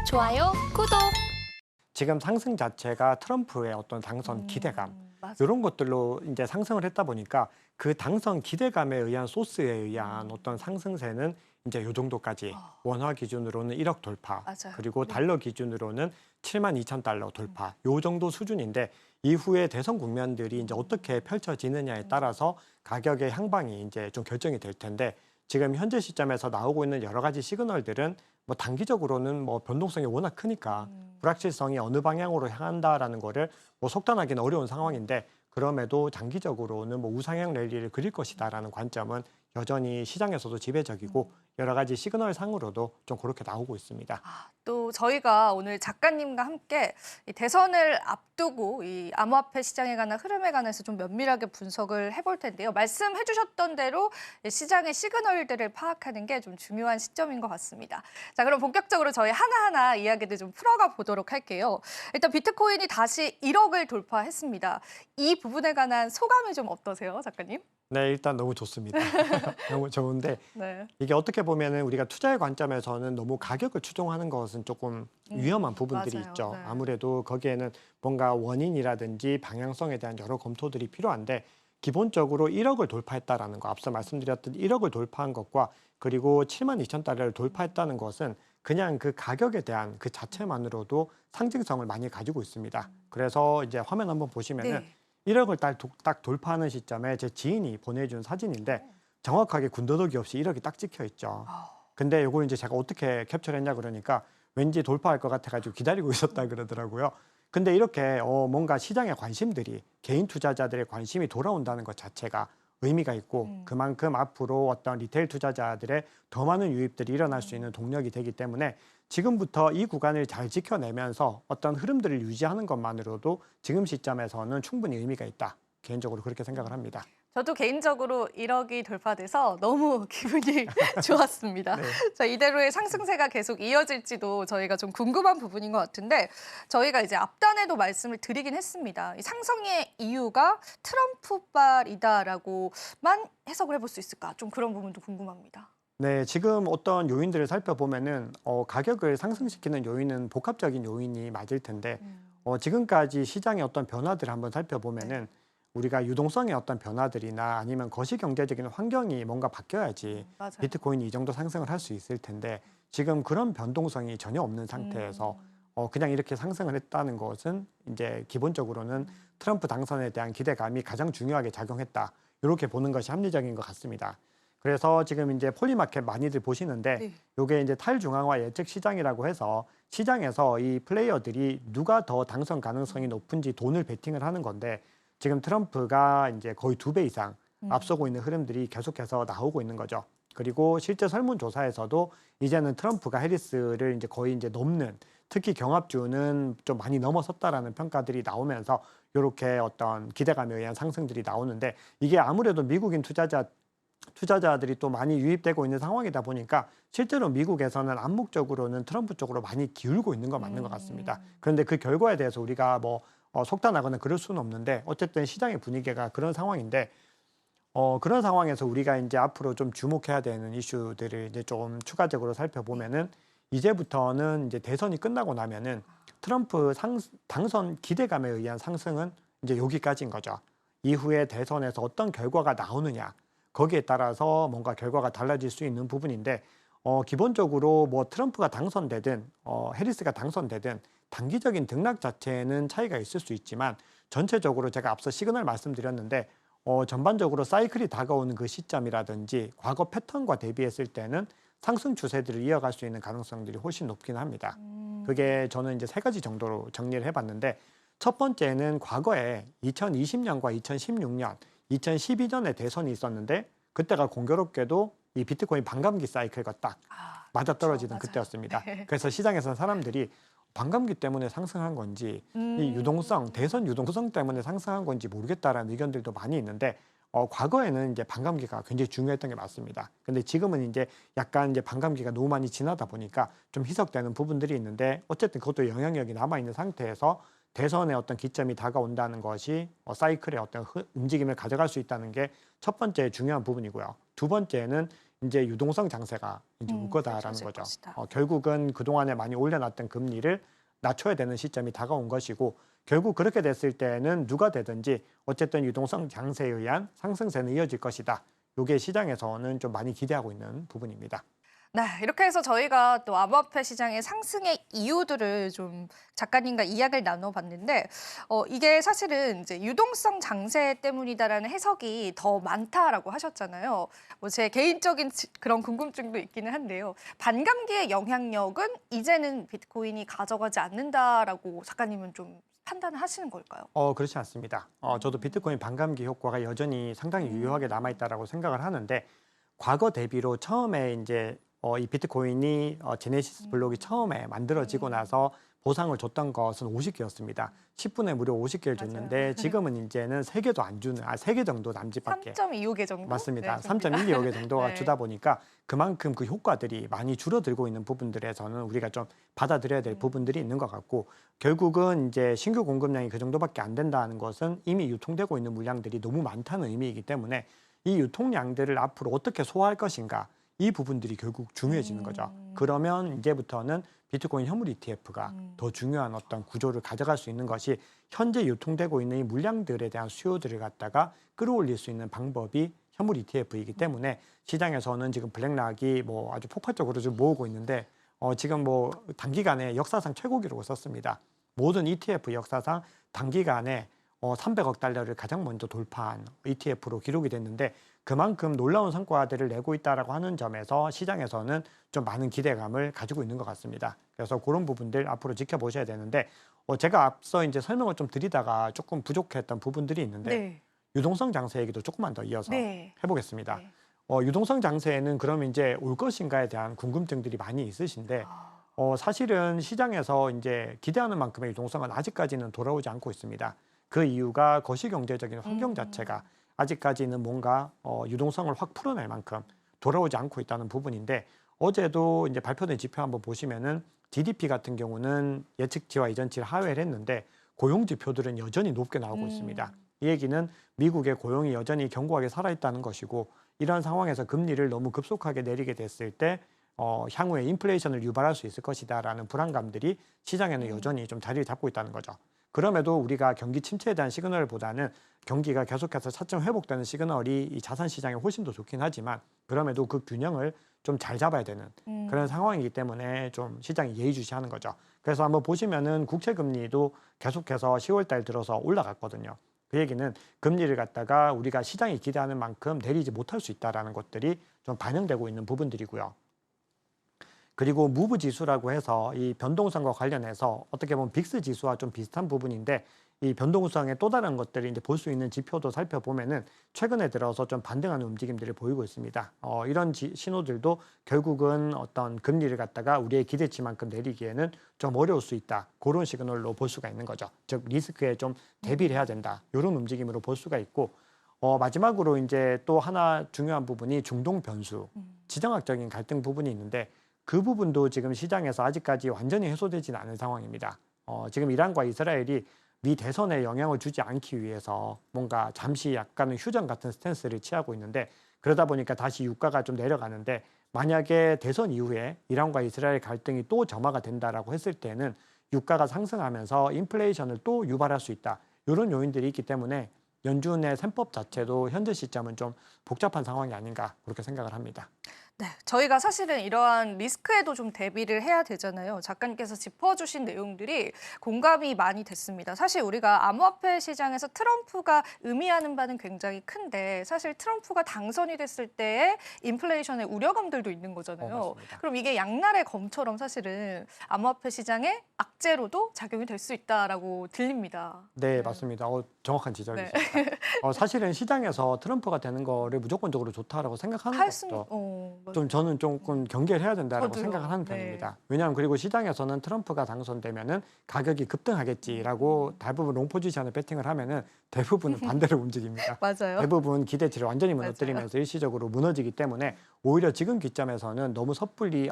좋아요, 구독. 지금 상승 자체가 트럼프의 어떤 당선 기대감 맞아요. 이런 것들로 이제 상승을 했다 보니까 그 당선 기대감에 의한 소스에 의한 어떤 상승세는 이제 요 정도까지 원화 기준으로는 1억 돌파 맞아요. 그리고 네. 달러 기준으로는 72,000달러 돌파 요 정도 수준인데 이후에 대선 국면들이 이제 어떻게 펼쳐지느냐에 따라서 가격의 향방이 이제 좀 결정이 될 텐데 지금 현재 시점에서 나오고 있는 여러 가지 시그널들은 뭐 단기적으로는 뭐 변동성이 워낙 크니까 불확실성이 어느 방향으로 향한다라는 거를 뭐 속단하기는 어려운 상황인데 그럼에도 장기적으로는 뭐 우상향 랠리를 그릴 것이다라는 관점은 여전히 시장에서도 지배적이고 여러 가지 시그널 상으로도 좀 그렇게 나오고 있습니다. 또 저희가 오늘 작가님과 함께 이 대선을 앞두고 이 암호화폐 시장에 관한 흐름에 관해서 좀 면밀하게 분석을 해볼 텐데요. 말씀해 주셨던 대로 이 시장의 시그널들을 파악하는 게 좀 중요한 시점인 것 같습니다. 자, 그럼 본격적으로 저희 하나하나 이야기들 좀 풀어가 보도록 할게요. 일단 비트코인이 다시 1억을 돌파했습니다. 이 부분에 관한 소감이 좀 어떠세요, 작가님? 네, 일단 너무 좋습니다. 너무 좋은데 네. 이게 어떻게 보면은 우리가 투자의 관점에서는 너무 가격을 추종하는 것은 조금 위험한 부분들이 맞아요. 있죠. 네. 아무래도 거기에는 뭔가 원인이라든지 방향성에 대한 여러 검토들이 필요한데 기본적으로 1억을 돌파했다라는 거, 앞서 말씀드렸던 1억을 돌파한 것과 그리고 72,000달러를 돌파했다는 것은 그냥 그 가격에 대한 그 자체만으로도 상징성을 많이 가지고 있습니다. 그래서 이제 화면 한번 보시면은 네. 1억을 딱 돌파하는 시점에 제 지인이 보내준 사진인데 정확하게 군더더기 없이 1억이 딱 찍혀 있죠. 근데 이걸 이제 제가 어떻게 캡처를 했냐 그러니까 왠지 돌파할 것 같아가지고 기다리고 있었다 그러더라고요. 근데 이렇게 뭔가 시장의 관심들이 개인 투자자들의 관심이 돌아온다는 것 자체가 의미가 있고 그만큼 앞으로 어떤 리테일 투자자들의 더 많은 유입들이 일어날 수 있는 동력이 되기 때문에 지금부터 이 구간을 잘 지켜내면서 어떤 흐름들을 유지하는 것만으로도 지금 시점에서는 충분히 의미가 있다. 개인적으로 그렇게 생각을 합니다. 저도 개인적으로 1억이 돌파돼서 너무 기분이 좋았습니다. 네. 자, 이대로의 상승세가 계속 이어질지도 저희가 좀 궁금한 부분인 것 같은데 저희가 이제 앞단에도 말씀을 드리긴 했습니다. 이 상승의 이유가 트럼프발이다라고만 해석을 해볼 수 있을까? 좀 그런 부분도 궁금합니다. 네, 지금 어떤 요인들을 살펴보면은 가격을 상승시키는 요인은 복합적인 요인이 맞을 텐데 지금까지 시장의 어떤 변화들을 한번 살펴보면은 우리가 유동성의 어떤 변화들이나 아니면 거시경제적인 환경이 뭔가 바뀌어야지 맞아요. 비트코인이 이 정도 상승을 할 수 있을 텐데 지금 그런 변동성이 전혀 없는 상태에서 그냥 이렇게 상승을 했다는 것은 이제 기본적으로는 트럼프 당선에 대한 기대감이 가장 중요하게 작용했다. 이렇게 보는 것이 합리적인 것 같습니다. 그래서 지금 이제 폴리마켓 많이들 보시는데 네. 이게 이제 탈중앙화 예측 시장이라고 해서 시장에서 이 플레이어들이 누가 더 당선 가능성이 높은지 돈을 베팅을 하는 건데 지금 트럼프가 이제 거의 2배 이상 앞서고 있는 흐름들이 계속해서 나오고 있는 거죠. 그리고 실제 설문조사에서도 이제는 트럼프가 해리스를 이제 거의 이제 넘는 특히 경합주는 좀 많이 넘어섰다라는 평가들이 나오면서 이렇게 어떤 기대감에 의한 상승들이 나오는데 이게 아무래도 미국인 투자자들이 또 많이 유입되고 있는 상황이다 보니까 실제로 미국에서는 암묵적으로는 트럼프 쪽으로 많이 기울고 있는 건 맞는 것 같습니다. 그런데 그 결과에 대해서 우리가 뭐 속단하거나 그럴 수는 없는데 어쨌든 시장의 분위기가 그런 상황인데 그런 상황에서 우리가 이제 앞으로 좀 주목해야 되는 이슈들을 이제 좀 추가적으로 살펴보면은 이제부터는 이제 대선이 끝나고 나면은 트럼프 당선 기대감에 의한 상승은 이제 여기까지인 거죠. 이후에 대선에서 어떤 결과가 나오느냐 거기에 따라서 뭔가 결과가 달라질 수 있는 부분인데 기본적으로 뭐 트럼프가 당선되든 해리스가 당선되든 단기적인 등락 자체는 차이가 있을 수 있지만 전체적으로 제가 앞서 시그널 말씀드렸는데 전반적으로 사이클이 다가오는 그 시점이라든지 과거 패턴과 대비했을 때는 상승 추세들을 이어갈 수 있는 가능성들이 훨씬 높긴 합니다. 그게 저는 이제 3가지 정도로 정리를 해봤는데 첫 번째는 과거에 2020년과 2016년, 2012년에 대선이 있었는데 그때가 공교롭게도 이 비트코인 반감기 사이클과 딱 맞아떨어지는 그렇죠. 그때였습니다. 맞아요. 네. 그래서 시장에서는 사람들이 반감기 때문에 상승한 건지 이 유동성, 대선 유동성 때문에 상승한 건지 모르겠다라는 의견들도 많이 있는데 과거에는 이제 반감기가 굉장히 중요했던 게 맞습니다. 근데 지금은 이제 약간 이제 반감기가 너무 많이 지나다 보니까 좀 희석되는 부분들이 있는데 어쨌든 그것도 영향력이 남아있는 상태에서 대선의 어떤 기점이 다가온다는 것이 사이클의 어떤 움직임을 가져갈 수 있다는 게 첫 번째 중요한 부분이고요. 두 번째는 이제 유동성 장세가 이제 올 거다라는 펼쳐질 거죠. 것이다. 결국은 그동안에 많이 올려놨던 금리를 낮춰야 되는 시점이 다가온 것이고 결국 그렇게 됐을 때는 누가 되든지 어쨌든 유동성 장세에 의한 상승세는 이어질 것이다. 이게 시장에서는 좀 많이 기대하고 있는 부분입니다. 네, 이렇게 해서 저희가 또 암호화폐 시장의 상승의 이유들을 좀 작가님과 이야기를 나눠봤는데, 이게 사실은 이제 유동성 장세 때문이다라는 해석이 더 많다라고 하셨잖아요. 뭐 제 개인적인 그런 궁금증도 있기는 한데요. 반감기의 영향력은 이제는 비트코인이 가져가지 않는다라고 작가님은 좀 판단을 하시는 걸까요? 그렇지 않습니다. 저도 비트코인 반감기 효과가 여전히 상당히 유효하게 남아있다라고 생각을 하는데 과거 대비로 처음에 이제 이 비트코인이 제네시스 블록이 처음에 만들어지고 나서 보상을 줬던 것은 50개였습니다. 10분에 무려 50개를 줬는데 맞아요. 지금은 이제는 3개도 안 주는, 3개 정도 남짓밖에. 3.25개 정도? 맞습니다. 네, 줍니다. 3.125개 정도가 네. 주다 보니까 그만큼 그 효과들이 많이 줄어들고 있는 부분들에서는 우리가 좀 받아들여야 될 부분들이 있는 것 같고 결국은 이제 신규 공급량이 그 정도밖에 안 된다는 것은 이미 유통되고 있는 물량들이 너무 많다는 의미이기 때문에 이 유통량들을 앞으로 어떻게 소화할 것인가 이 부분들이 결국 중요해지는 거죠. 그러면 이제부터는 비트코인 현물 ETF가 더 중요한 어떤 구조를 가져갈 수 있는 것이 현재 유통되고 있는 이 물량들에 대한 수요들을 갖다가 끌어올릴 수 있는 방법이 현물 ETF이기 때문에 시장에서는 지금 블랙락이 뭐 아주 폭발적으로 좀 모으고 있는데 지금 뭐 단기간에 역사상 최고 기록을 썼습니다. 모든 ETF 역사상 단기간에 300억 달러를 가장 먼저 돌파한 ETF로 기록이 됐는데 그만큼 놀라운 성과들을 내고 있다라고 하는 점에서 시장에서는 좀 많은 기대감을 가지고 있는 것 같습니다. 그래서 그런 부분들 앞으로 지켜보셔야 되는데 제가 앞서 이제 설명을 좀 드리다가 조금 부족했던 부분들이 있는데 네. 유동성 장세 얘기도 조금만 더 이어서 네. 해보겠습니다. 네. 유동성 장세에는 그럼 이제 올 것인가에 대한 궁금증들이 많이 있으신데 사실은 시장에서 이제 기대하는 만큼의 유동성은 아직까지는 돌아오지 않고 있습니다. 그 이유가 거시경제적인 환경 자체가 아직까지는 뭔가 유동성을 확 풀어낼 만큼 돌아오지 않고 있다는 부분인데 어제도 이제 발표된 지표 한번 보시면은 GDP 같은 경우는 예측치와 이전치를 하회를 했는데 고용 지표들은 여전히 높게 나오고 있습니다. 이 얘기는 미국의 고용이 여전히 견고하게 살아있다는 것이고 이런 상황에서 금리를 너무 급속하게 내리게 됐을 때 향후에 인플레이션을 유발할 수 있을 것이다라는 불안감들이 시장에는 여전히 좀 자리를 잡고 있다는 거죠. 그럼에도 우리가 경기 침체에 대한 시그널보다는 경기가 계속해서 차츰 회복되는 시그널이 이 자산 시장에 훨씬 더 좋긴 하지만 그럼에도 그 균형을 좀 잘 잡아야 되는 그런 상황이기 때문에 좀 시장이 예의주시하는 거죠. 그래서 한번 보시면은 국채 금리도 계속해서 10월 달 들어서 올라갔거든요. 그 얘기는 금리를 갖다가 우리가 시장이 기대하는 만큼 내리지 못할 수 있다라는 것들이 좀 반영되고 있는 부분들이고요. 그리고 무브 지수라고 해서 이 변동성과 관련해서 어떻게 보면 빅스 지수와 좀 비슷한 부분인데 이 변동성의 또 다른 것들을 이제 볼 수 있는 지표도 살펴보면은 최근에 들어서 좀 반등하는 움직임들을 보이고 있습니다. 이런 신호들도 결국은 어떤 금리를 갖다가 우리의 기대치만큼 내리기에는 좀 어려울 수 있다. 그런 시그널로 볼 수가 있는 거죠. 즉 리스크에 좀 대비를 해야 된다. 이런 움직임으로 볼 수가 있고 마지막으로 이제 또 하나 중요한 부분이 중동 변수, 지정학적인 갈등 부분이 있는데 그 부분도 지금 시장에서 아직까지 완전히 해소되지는 않은 상황입니다. 지금 이란과 이스라엘이 미 대선에 영향을 주지 않기 위해서 뭔가 잠시 약간은 휴전 같은 스탠스를 취하고 있는데 그러다 보니까 다시 유가가 좀 내려가는데 만약에 대선 이후에 이란과 이스라엘 갈등이 또 점화가 된다라고 했을 때는 유가가 상승하면서 인플레이션을 또 유발할 수 있다. 이런 요인들이 있기 때문에 연준의 셈법 자체도 현재 시점은 좀 복잡한 상황이 아닌가 그렇게 생각을 합니다. 네, 저희가 사실은 이러한 리스크에도 좀 대비를 해야 되잖아요. 작가님께서 짚어주신 내용들이 공감이 많이 됐습니다. 사실 우리가 암호화폐 시장에서 트럼프가 의미하는 바는 굉장히 큰데 사실 트럼프가 당선이 됐을 때의 인플레이션의 우려감들도 있는 거잖아요. 맞습니다. 그럼 이게 양날의 검처럼 사실은 암호화폐 시장의 악재로도 작용이 될 수 있다라고 들립니다. 네, 맞습니다. 정확한 지적이십니다. 네. 사실은 시장에서 트럼프가 되는 거를 무조건적으로 좋다라고 생각하는 할 수, 것도 맞아요. 좀 저는 조금 경계를 해야 된다라고 저도요. 생각을 하는 네. 편입니다. 왜냐하면 그리고 시장에서는 트럼프가 당선되면은 가격이 급등하겠지라고 대부분 롱 포지션을 베팅을 하면은 대부분은 반대로 움직입니다. 맞아요. 대부분 기대치를 완전히 맞아요. 무너뜨리면서 일시적으로 무너지기 때문에 오히려 지금 기점에서는 너무 섣불리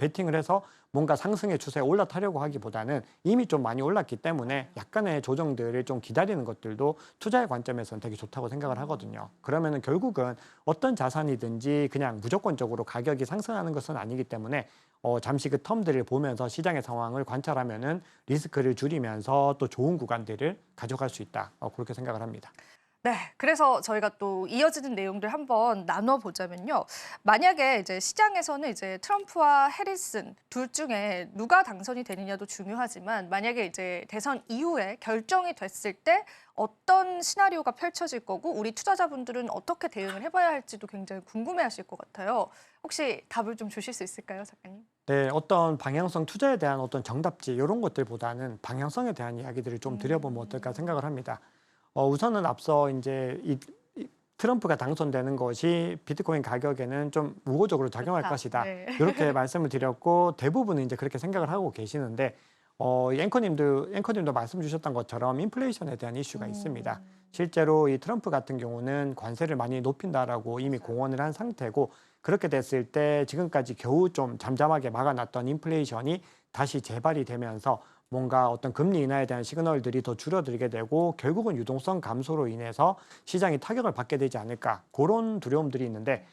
베팅을 해서 뭔가 상승의 추세에 올라타려고 하기보다는 이미 좀 많이 올랐기 때문에 약간의 조정들을 좀 기다리는 것들도 투자의 관점에서는 되게 좋다고 생각을 하거든요. 그러면은 결국은 어떤 자산이든지 그냥 무조건적으로 가격이 상승하는 것은 아니기 때문에 잠시 그 텀들을 보면서 시장의 상황을 관찰하면은 리스크를 줄이면서 또 좋은 구간들을 가져갈 수 있다. 그렇게 생각을 합니다. 네, 그래서 저희가 또 이어지는 내용들 한번 나눠보자면요. 만약에 이제 시장에서는 이제 트럼프와 해리슨 둘 중에 누가 당선이 되느냐도 중요하지만 만약에 이제 대선 이후에 결정이 됐을 때 어떤 시나리오가 펼쳐질 거고 우리 투자자분들은 어떻게 대응을 해봐야 할지도 굉장히 궁금해하실 것 같아요. 혹시 답을 좀 주실 수 있을까요, 작가님? 네, 어떤 방향성 투자에 대한 어떤 정답지 이런 것들보다는 방향성에 대한 이야기들을 좀 드려보면 어떨까 생각을 합니다. 우선은 앞서 이제 이 트럼프가 당선되는 것이 비트코인 가격에는 좀 우호적으로 작용할 좋다. 것이다. 네. 이렇게 말씀을 드렸고 대부분은 이제 그렇게 생각을 하고 계시는데 이 앵커님도 말씀 주셨던 것처럼 인플레이션에 대한 이슈가 있습니다. 실제로 이 트럼프 같은 경우는 관세를 많이 높인다라고 이미 공언을 한 상태고 그렇게 됐을 때 지금까지 겨우 좀 잠잠하게 막아놨던 인플레이션이 다시 재발이 되면서 뭔가 어떤 금리 인하에 대한 시그널들이 더 줄어들게 되고 결국은 유동성 감소로 인해서 시장이 타격을 받게 되지 않을까 그런 두려움들이 있는데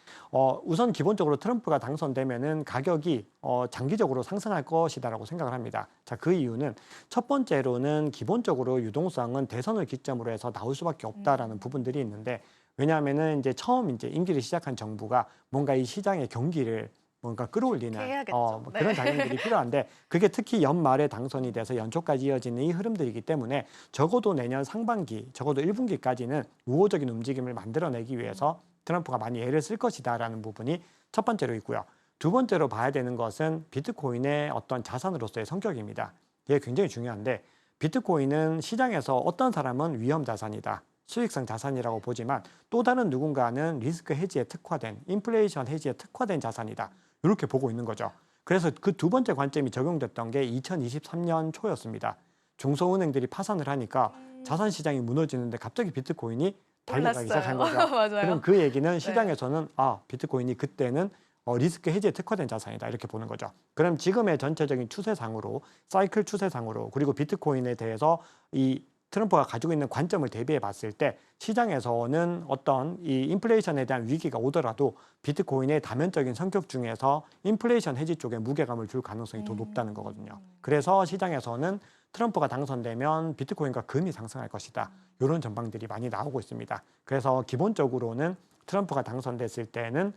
우선 기본적으로 트럼프가 당선되면은 가격이 장기적으로 상승할 것이다라고 생각을 합니다. 자, 그 이유는 첫 번째로는 기본적으로 유동성은 대선을 기점으로 해서 나올 수밖에 없다라는 부분들이 있는데 왜냐하면은 이제 처음 이제 임기를 시작한 정부가 뭔가 이 시장의 경기를 뭔가 끌어올리는 해야겠죠. 네. 그런 작용들이 필요한데 그게 특히 연말에 당선이 돼서 연초까지 이어지는 이 흐름들이기 때문에 적어도 내년 상반기, 적어도 1분기까지는 우호적인 움직임을 만들어내기 위해서 트럼프가 많이 애를 쓸 것이다라는 부분이 첫 번째로 있고요. 두 번째로 봐야 되는 것은 비트코인의 어떤 자산으로서의 성격입니다. 이게 굉장히 중요한데 비트코인은 시장에서 어떤 사람은 위험 자산이다. 수익성 자산이라고 보지만 또 다른 누군가는 리스크 해지에 특화된 인플레이션 해지에 특화된 자산이다. 이렇게 보고 있는 거죠. 그래서 그 두 번째 관점이 적용됐던 게 2023년 초였습니다. 중소은행들이 파산을 하니까 자산 시장이 무너지는데 갑자기 비트코인이 달려가기 시작한 거죠. 맞아요. 그럼 그 얘기는 시장에서는 비트코인이 그때는 리스크 해지에 특화된 자산이다 이렇게 보는 거죠. 그럼 지금의 전체적인 추세상으로 사이클 추세상으로 그리고 비트코인에 대해서 이 트럼프가 가지고 있는 관점을 대비해 봤을 때 시장에서는 어떤 이 인플레이션에 대한 위기가 오더라도 비트코인의 다면적인 성격 중에서 인플레이션 해지 쪽에 무게감을 줄 가능성이 더 높다는 거거든요. 그래서 시장에서는 트럼프가 당선되면 비트코인과 금이 상승할 것이다. 이런 전망들이 많이 나오고 있습니다. 그래서 기본적으로는 트럼프가 당선됐을 때는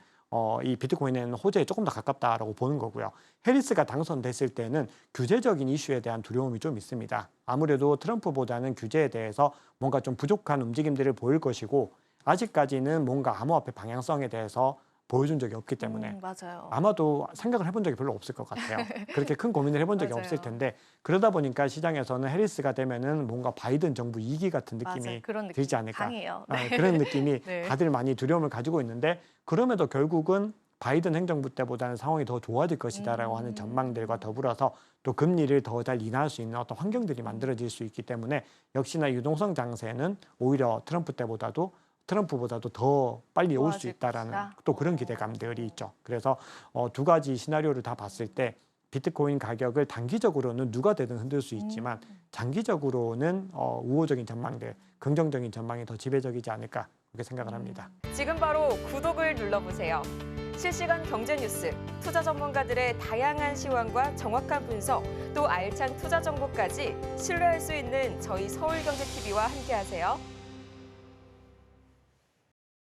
이 비트코인에는 호재에 조금 더 가깝다라고 보는 거고요. 해리스가 당선됐을 때는 규제적인 이슈에 대한 두려움이 좀 있습니다. 아무래도 트럼프보다는 규제에 대해서 뭔가 좀 부족한 움직임들을 보일 것이고 아직까지는 뭔가 암호화폐 방향성에 대해서 보여준 적이 없기 때문에 맞아요. 아마도 생각을 해본 적이 별로 없을 것 같아요. 그렇게 큰 고민을 해본 적이 맞아요. 없을 텐데 그러다 보니까 시장에서는 해리스가 되면은 뭔가 바이든 정부 2기 같은 느낌이 맞아요. 그런 느낌 들지 않을까. 강해요. 그런 느낌이 네. 다들 많이 두려움을 가지고 있는데 그럼에도 결국은 바이든 행정부 때보다는 상황이 더 좋아질 것이다라고 하는 전망들과 더불어서 또 금리를 더 잘 인하할 수 있는 어떤 환경들이 만들어질 수 있기 때문에 역시나 유동성 장세는 오히려 트럼프보다도 더 빨리 올 수 좋아질 있다라는 것이다. 또 그런 기대감들이 있죠. 그래서 두 가지 시나리오를 다 봤을 때 비트코인 가격을 단기적으로는 누가 되든 흔들 수 있지만 장기적으로는 우호적인 전망들, 긍정적인 전망이 더 지배적이지 않을까 그렇게 생각을 합니다. 지금 바로 구독을 눌러보세요. 실시간 경제 뉴스, 투자 전문가들의 다양한 시황과 정확한 분석, 또 알찬 투자 정보까지 신뢰할 수 있는 저희 서울경제TV와 함께하세요.